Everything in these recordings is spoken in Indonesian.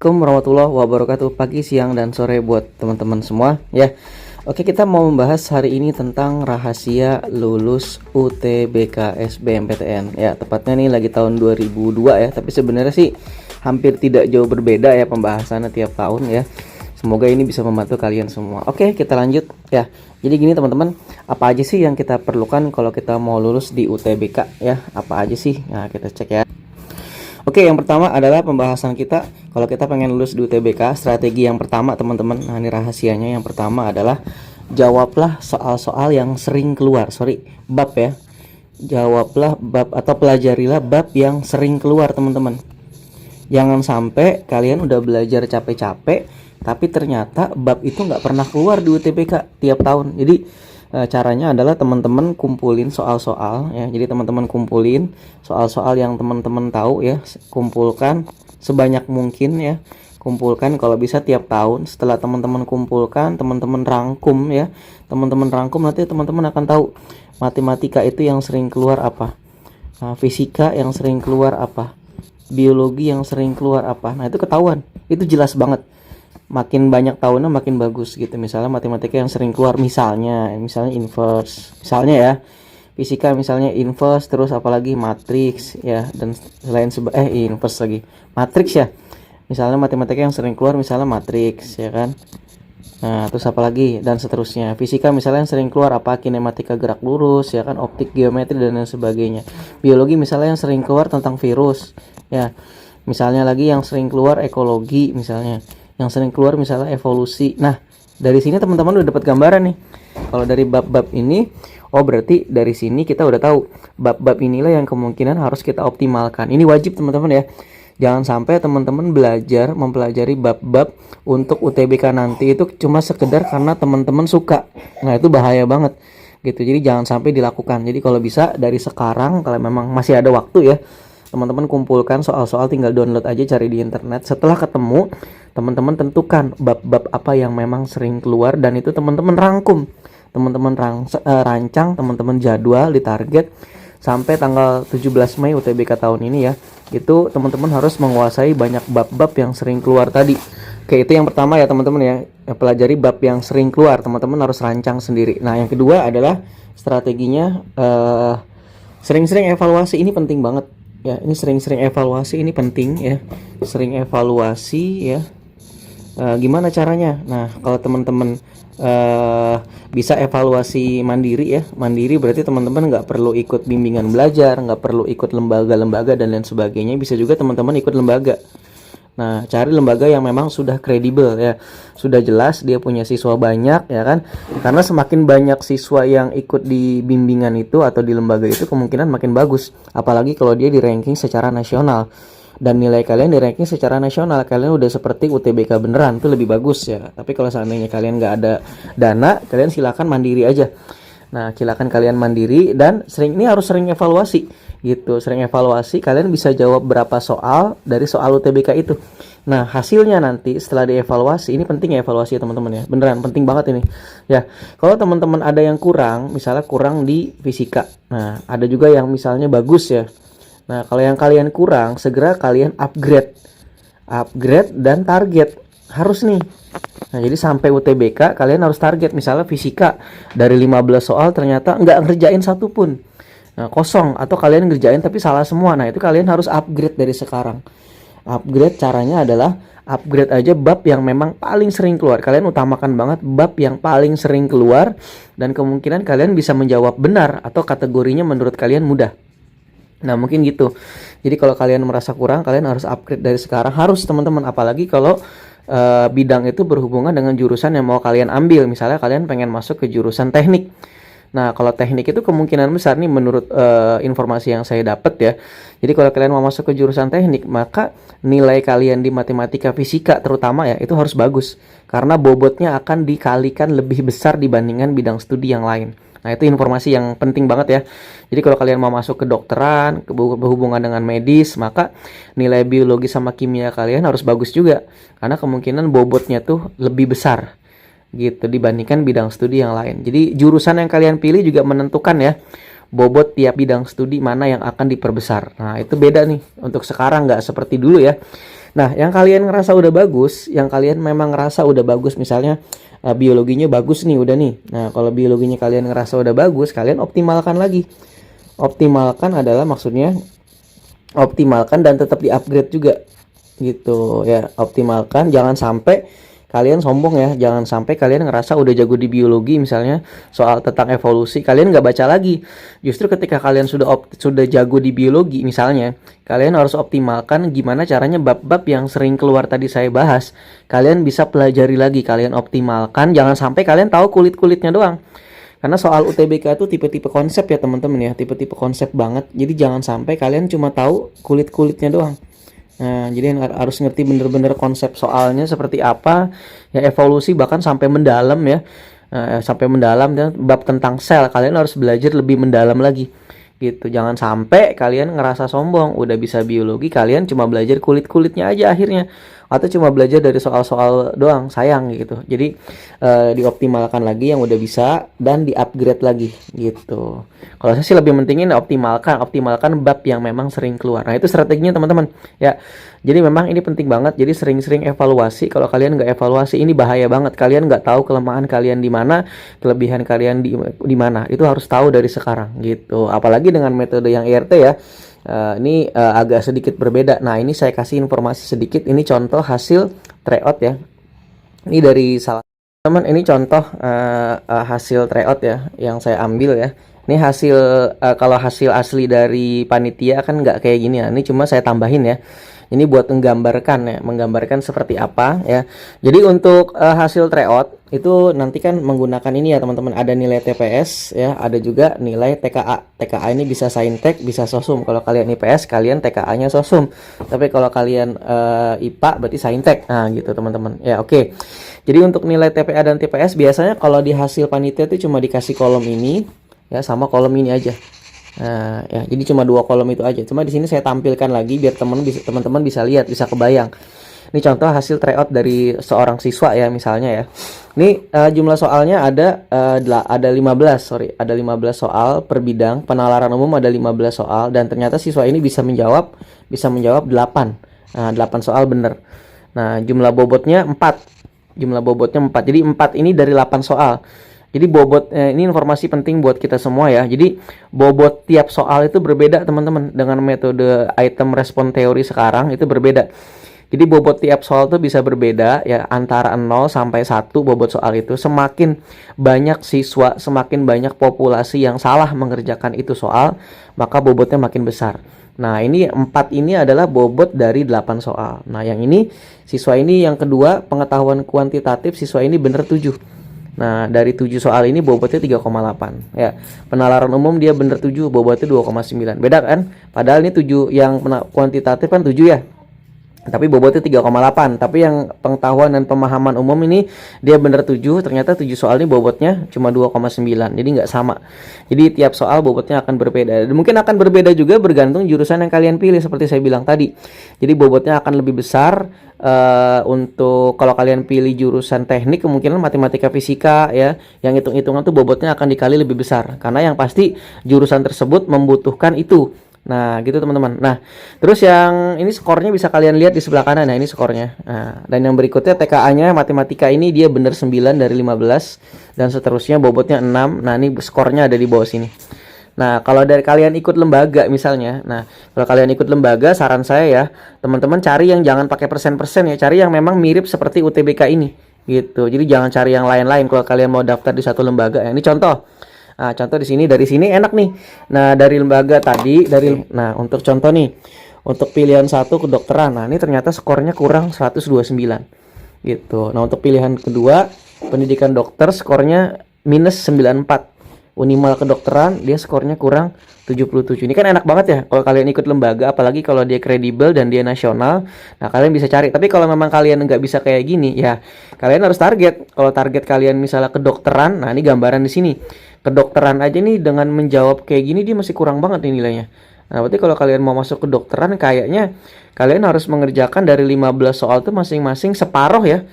Assalamualaikum warahmatullahi wabarakatuh. Pagi, siang, dan sore buat teman-teman semua ya. Oke, kita mau membahas hari ini tentang rahasia lulus UTBK SBMPTN ya. Tepatnya nih lagi tahun 2002 ya, tapi sebenarnya sih hampir tidak jauh berbeda ya pembahasannya tiap tahun ya. Semoga ini bisa membantu kalian semua. Oke, kita lanjut ya. Jadi gini teman-teman, apa aja sih yang kita perlukan kalau kita mau lulus di UTBK ya? Apa aja sih? Nah, kita cek ya. Oke, yang pertama adalah pembahasan kita kalau kita pengen lulus di UTBK. Strategi yang pertama teman-teman, nah ini rahasianya. Yang pertama adalah jawablah soal-soal yang sering keluar. Bab ya. Jawablah bab atau pelajarilah bab yang sering keluar teman-teman. Jangan sampai kalian udah belajar capek-capek tapi ternyata bab itu nggak pernah keluar di UTBK tiap tahun. Jadi caranya adalah teman-teman kumpulin soal-soal ya. Jadi teman-teman kumpulin soal-soal yang teman-teman tahu ya, kumpulkan sebanyak mungkin ya. Kumpulkan kalau bisa tiap tahun. Setelah teman-teman kumpulkan, teman-teman rangkum ya. Teman-teman rangkum, nanti teman-teman akan tahu matematika itu yang sering keluar apa, fisika yang sering keluar apa, biologi yang sering keluar apa. Nah, itu ketahuan. Itu jelas banget. Makin banyak tahunnya makin bagus gitu. Misalnya matematika yang sering keluar misalnya inverse, misalnya ya. Fisika misalnya inverse, terus apalagi matriks ya, dan selain inverse lagi. Matriks ya. Misalnya matematika yang sering keluar misalnya matriks ya kan. Nah, terus apalagi dan seterusnya. Fisika misalnya yang sering keluar apa, kinematika gerak lurus ya kan, optik, geometri dan lain sebagainya. Biologi misalnya yang sering keluar tentang virus ya. Misalnya lagi yang sering keluar ekologi misalnya. Yang sering keluar misalnya evolusi. Nah, dari sini teman-teman udah dapat gambaran nih. Kalau dari bab-bab ini, oh berarti dari sini kita udah tahu bab-bab inilah yang kemungkinan harus kita optimalkan. Ini wajib teman-teman ya. Jangan sampai teman-teman belajar mempelajari bab-bab untuk UTBK nanti itu cuma sekedar karena teman-teman suka. Nah, itu bahaya banget gitu. Jadi jangan sampai dilakukan. Jadi kalau bisa dari sekarang, kalau memang masih ada waktu ya, teman-teman kumpulkan soal-soal, tinggal download aja, cari di internet. Setelah ketemu, teman-teman tentukan bab-bab apa yang memang sering keluar dan itu teman-teman rangkum. Teman-teman rancang, teman-teman jadwal, ditarget sampai tanggal 17 Mei UTBK tahun ini ya. Itu teman-teman harus menguasai banyak bab-bab yang sering keluar tadi. Oke, itu yang pertama ya teman-teman ya. Pelajari bab yang sering keluar, teman-teman harus rancang sendiri. Nah, yang kedua adalah strateginya sering-sering evaluasi. Ini penting banget. Ya, ini sering-sering evaluasi ini penting ya. Sering evaluasi ya. Gimana caranya? Nah, kalau teman-teman bisa evaluasi mandiri ya. Mandiri berarti teman-teman nggak perlu ikut bimbingan belajar, nggak perlu ikut lembaga-lembaga dan lain sebagainya. Bisa juga teman-teman ikut lembaga. Nah, cari lembaga yang memang sudah kredibel ya. Sudah jelas dia punya siswa banyak ya kan. Karena semakin banyak siswa yang ikut di bimbingan itu atau di lembaga itu kemungkinan makin bagus. Apalagi kalau dia di ranking secara nasional. Dan nilai kalian di ranking secara nasional, kalian udah seperti UTBK beneran, itu lebih bagus ya. Tapi kalau seandainya kalian nggak ada dana, kalian silakan mandiri aja. Nah, silakan kalian mandiri dan ini harus sering evaluasi gitu. Sering evaluasi, kalian bisa jawab berapa soal dari soal UTBK itu. Nah, hasilnya nanti setelah dievaluasi, ini penting ya evaluasi ya teman-teman ya. Beneran penting banget ini. Ya, kalau teman-teman ada yang kurang, misalnya kurang di fisika. Nah, ada juga yang misalnya bagus ya. Nah, kalau yang kalian kurang, segera kalian upgrade dan target. Harus nih. Nah, jadi sampai UTBK kalian harus target. Misalnya fisika dari 15 soal ternyata nggak ngerjain satu pun. Nah, kosong atau kalian ngerjain tapi salah semua. Nah, itu kalian harus upgrade dari sekarang. Upgrade caranya adalah upgrade aja bab yang memang paling sering keluar. Kalian utamakan banget bab yang paling sering keluar dan kemungkinan kalian bisa menjawab benar atau kategorinya menurut kalian mudah. Nah, mungkin gitu. Jadi kalau kalian merasa kurang, kalian harus upgrade dari sekarang. Harus teman-teman, apalagi kalau bidang itu berhubungan dengan jurusan yang mau kalian ambil. Misalnya kalian pengen masuk ke jurusan teknik. Nah, kalau teknik itu kemungkinan besar nih menurut informasi yang saya dapat ya. Jadi kalau kalian mau masuk ke jurusan teknik, maka nilai kalian di matematika, fisika terutama ya, itu harus bagus. Karena bobotnya akan dikalikan lebih besar dibandingkan bidang studi yang lain. Nah, itu informasi yang penting banget ya. Jadi kalau kalian mau masuk ke dokteran, berhubungan dengan medis, maka nilai biologi sama kimia kalian harus bagus juga. Karena kemungkinan bobotnya tuh lebih besar gitu dibandingkan bidang studi yang lain. Jadi jurusan yang kalian pilih juga menentukan ya bobot tiap bidang studi mana yang akan diperbesar. Nah, itu beda nih untuk sekarang, nggak seperti dulu ya. Nah, yang kalian ngerasa udah bagus, yang kalian memang ngerasa udah bagus, misalnya biologinya bagus nih, udah nih. Nah, kalau biologinya kalian ngerasa udah bagus, kalian optimalkan lagi. Optimalkan adalah maksudnya optimalkan dan tetap di-upgrade juga gitu ya. Optimalkan, jangan sampai kalian sombong ya, jangan sampai kalian ngerasa udah jago di biologi misalnya soal tentang evolusi kalian nggak baca lagi. Justru ketika kalian sudah jago di biologi misalnya, kalian harus optimalkan gimana caranya bab-bab yang sering keluar tadi saya bahas, kalian bisa pelajari lagi, kalian optimalkan, jangan sampai kalian tahu kulit-kulitnya doang. Karena soal UTBK itu tipe-tipe konsep ya teman-teman ya, tipe-tipe konsep banget. Jadi jangan sampai kalian cuma tahu kulit-kulitnya doang. Nah, jadi harus ngerti bener-bener konsep soalnya seperti apa, ya evolusi bahkan sampai mendalam ya. Sampai mendalam dan bab tentang sel kalian harus belajar lebih mendalam lagi. Gitu. Jangan sampai kalian ngerasa sombong, udah bisa biologi kalian cuma belajar kulit-kulitnya aja akhirnya. Atau cuma belajar dari soal-soal doang, sayang gitu. Jadi dioptimalkan lagi yang udah bisa dan di-upgrade lagi gitu. Kalau saya sih lebih pentingin optimalkan bab yang memang sering keluar. Nah, itu strateginya teman-teman. Ya. Jadi memang ini penting banget. Jadi sering-sering evaluasi. Kalau kalian nggak evaluasi ini bahaya banget. Kalian nggak tahu kelemahan kalian di mana, kelebihan kalian di mana. Itu harus tahu dari sekarang gitu. Apalagi dengan metode yang ERT ya. Ini agak sedikit berbeda. Nah, ini saya kasih informasi sedikit. Ini contoh hasil tryout ya. Ini dari salah teman. Ini contoh hasil tryout ya yang saya ambil ya. Ini hasil kalau hasil asli dari panitia kan nggak kayak gini ya. Ini cuma saya tambahin ya. Ini buat menggambarkan ya, menggambarkan seperti apa ya. Jadi untuk hasil tryout itu nanti kan menggunakan ini ya teman-teman, ada nilai TPS ya, ada juga nilai TKA. TKA ini bisa Saintek, bisa Sosum. Kalau kalian IPS kalian TKA-nya Sosum. Tapi kalau kalian IPA berarti Saintek. Nah, gitu teman-teman. Ya, oke. Jadi untuk nilai TPA dan TPS biasanya kalau di hasil panitia itu cuma dikasih kolom ini ya sama kolom ini aja. Nah, ya, jadi cuma dua kolom itu aja. Cuma di sini saya tampilkan lagi biar teman-teman bisa lihat, bisa kebayang. Ini contoh hasil tryout dari seorang siswa ya misalnya ya. Ini jumlah soalnya ada 15, ada 15 soal per bidang. Penalaran umum ada 15 soal dan ternyata siswa ini bisa menjawab 8. Nah, 8 soal benar. Nah, jumlah bobotnya 4. Jumlah bobotnya 4. Jadi 4 ini dari 8 soal. Jadi bobot ini informasi penting buat kita semua ya. Jadi bobot tiap soal itu berbeda teman-teman. Dengan metode item respon teori sekarang itu berbeda. Jadi bobot tiap soal itu bisa berbeda ya, antara 0 sampai 1 bobot soal itu. Semakin banyak siswa, semakin banyak populasi yang salah mengerjakan itu soal, maka bobotnya makin besar. Nah, ini 4 ini adalah bobot dari 8 soal. Nah, yang ini siswa ini yang kedua, pengetahuan kuantitatif siswa ini bener 7. Nah, dari 7 soal ini bobotnya 3,8 ya. Penalaran umum dia bener 7, bobotnya 2,9. Beda kan? Padahal ini 7 yang kuantitatif kan 7 ya. Tapi bobotnya 3,8. Tapi yang pengetahuan dan pemahaman umum ini dia bener 7, ternyata 7 soal ini bobotnya cuma 2,9. Jadi nggak sama. Jadi tiap soal bobotnya akan berbeda. Dan mungkin akan berbeda juga bergantung jurusan yang kalian pilih seperti saya bilang tadi. Jadi bobotnya akan lebih besar untuk kalau kalian pilih jurusan teknik kemungkinan matematika fisika ya, yang hitung-hitungan tuh bobotnya akan dikali lebih besar. Karena yang pasti jurusan tersebut membutuhkan itu. Nah, gitu teman-teman. Nah, terus yang ini skornya bisa kalian lihat di sebelah kanan. Nah, ini skornya. Nah, dan yang berikutnya TKA-nya matematika ini dia benar 9 dari 15 dan seterusnya bobotnya 6. Nah, ini skornya ada di bawah sini. Nah, kalau dari kalian ikut lembaga misalnya. Nah, kalau kalian ikut lembaga saran saya ya, teman-teman cari yang jangan pakai persen-persen ya, cari yang memang mirip seperti UTBK ini. Gitu. Jadi jangan cari yang lain-lain kalau kalian mau daftar di satu lembaga. Ini contoh. Nah, contoh di sini, dari sini enak nih. Nah, dari lembaga tadi, nah, untuk contoh nih, untuk pilihan 1 kedokteran. Nah, ini ternyata skornya kurang 129. Gitu. Nah, untuk pilihan kedua, pendidikan dokter skornya minus 94. Unimal kedokteran dia skornya kurang 77. Ini kan enak banget ya kalau kalian ikut lembaga, apalagi kalau dia kredibel dan dia nasional. Nah, kalian bisa cari. Tapi kalau memang kalian nggak bisa kayak gini, ya kalian harus target. Kalau target kalian misalnya kedokteran, nah ini gambaran di sini. Kedokteran aja nih dengan menjawab kayak gini dia masih kurang banget nih nilainya. Nah, berarti kalau kalian mau masuk kedokteran kayaknya kalian harus mengerjakan dari 15 soal tuh masing-masing separuh ya.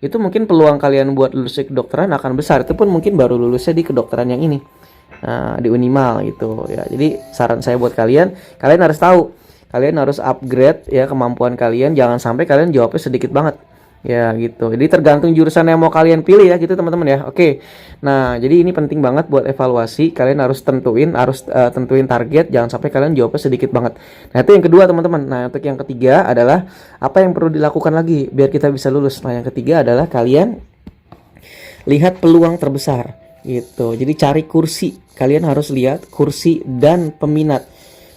Itu mungkin peluang kalian buat lulus di kedokteran akan besar. Itu pun mungkin baru lulusnya di kedokteran yang ini. Nah, di Unimal gitu ya. Jadi saran saya buat kalian harus tahu kalian harus upgrade ya kemampuan kalian, jangan sampai kalian jawabnya sedikit banget. Ya gitu. Jadi tergantung jurusan yang mau kalian pilih ya gitu teman-teman ya. Oke. Nah, jadi ini penting banget buat evaluasi. Kalian harus tentuin target, jangan sampai kalian jawabnya sedikit banget. Nah, itu yang kedua teman-teman. Nah, untuk yang ketiga adalah apa yang perlu dilakukan lagi biar kita bisa lulus. Nah, yang ketiga adalah kalian lihat peluang terbesar gitu. Jadi cari kursi. Kalian harus lihat kursi dan peminat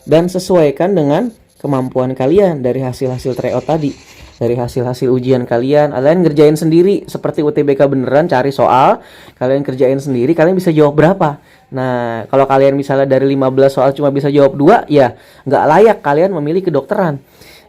dan sesuaikan dengan kemampuan kalian dari hasil-hasil tryout tadi. Dari hasil-hasil ujian kalian ngerjain sendiri seperti UTBK beneran, cari soal, kalian kerjain sendiri, kalian bisa jawab berapa. Nah, kalau kalian misalnya dari 15 soal cuma bisa jawab 2, ya nggak layak kalian memilih kedokteran.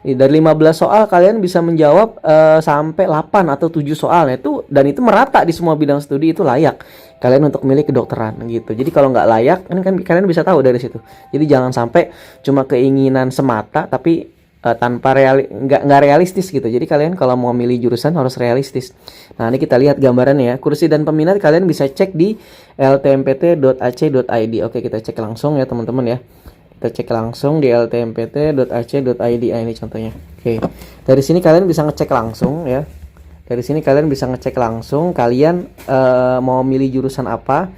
Dari 15 soal kalian bisa menjawab sampai 8 atau 7 soal itu, dan itu merata di semua bidang studi, itu layak kalian untuk milih kedokteran gitu. Jadi kalau nggak layak, kan kalian bisa tahu dari situ. Jadi jangan sampai cuma keinginan semata tapi tanpa nggak realistis gitu. Jadi kalian kalau mau milih jurusan harus realistis. Nah, ini kita lihat gambarannya ya. Kursi dan peminat kalian bisa cek di ltmpt.ac.id. Oke, kita cek langsung ya teman-teman ya. Kita cek langsung di ltmpt.ac.id. Ini contohnya. Oke. Dari sini kalian bisa ngecek langsung ya. Dari sini kalian bisa ngecek langsung kalian mau milih jurusan apa.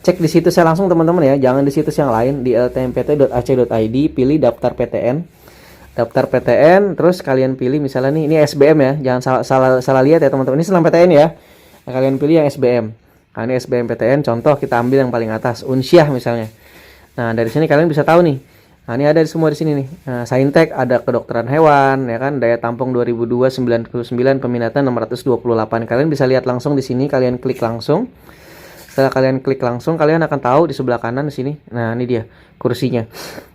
Cek di situs saya langsung teman-teman ya. Jangan di situs yang lain, di ltmpt.ac.id, pilih daftar PTN. Daftar PTN, terus kalian pilih misalnya nih, ini SBM ya, jangan salah lihat ya teman-teman, ini senam PTN ya. Nah, kalian pilih yang SBM. Nah, ini SBM PTN, contoh kita ambil yang paling atas, Unsyah misalnya. Nah, dari sini kalian bisa tahu nih. Nah, ini ada semua di sini nih. Nah, Saintek ada kedokteran hewan, ya kan, daya tampung 2002 99, peminatan 628. Kalian bisa lihat langsung di sini, kalian klik langsung. Setelah kalian klik langsung, kalian akan tahu di sebelah kanan di sini. Nah, ini dia kursinya.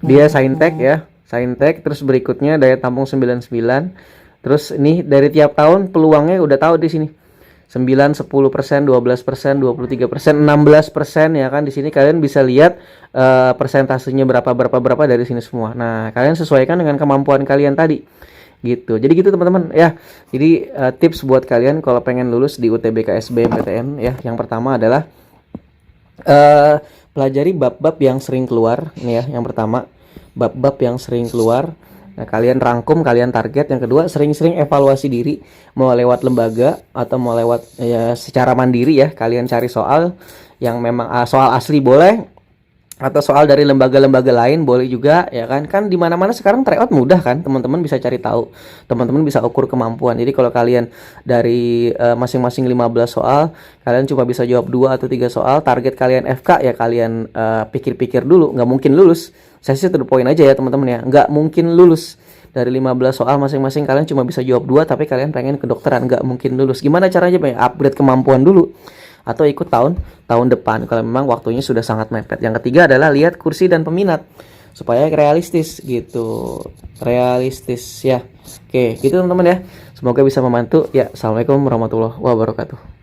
Dia Saintek ya. Saintek, terus berikutnya daya tampung 99. Terus ini dari tiap tahun peluangnya udah tahu di sini. 9, 10%, 12%, 23%, 16% ya kan. Di sini kalian bisa lihat persentasenya berapa dari sini semua. Nah, kalian sesuaikan dengan kemampuan kalian tadi. Gitu. Jadi gitu teman-teman ya. Jadi tips buat kalian kalau pengen lulus di UTBK SBMPTN ya. Yang pertama adalah pelajari bab-bab yang sering keluar. Ini ya, yang pertama. Bab-bab yang sering keluar. Nah, kalian rangkum, kalian target. Yang kedua, sering-sering evaluasi diri, mau lewat lembaga atau mau lewat ya secara mandiri ya. Kalian cari soal yang memang soal asli boleh, atau soal dari lembaga-lembaga lain boleh juga ya kan. Kan di mana-mana sekarang tryout mudah kan, teman-teman bisa cari tahu, teman-teman bisa ukur kemampuan. Jadi kalau kalian dari masing-masing 15 soal kalian cuma bisa jawab 2 atau 3 soal, target kalian FK ya, kalian pikir-pikir dulu, nggak mungkin lulus. Saya sih to the point aja ya teman-teman ya, nggak mungkin lulus. Dari 15 soal masing-masing kalian cuma bisa jawab 2, tapi kalian pengen kedokteran, nggak mungkin lulus. Gimana caranya Pak? Upgrade kemampuan dulu atau ikut tahun depan kalau memang waktunya sudah sangat mepet. Yang ketiga adalah lihat kursi dan peminat supaya realistis gitu. Realistis ya. Oke, gitu teman-teman ya. Semoga bisa membantu ya. Assalamualaikum warahmatullahi wabarakatuh.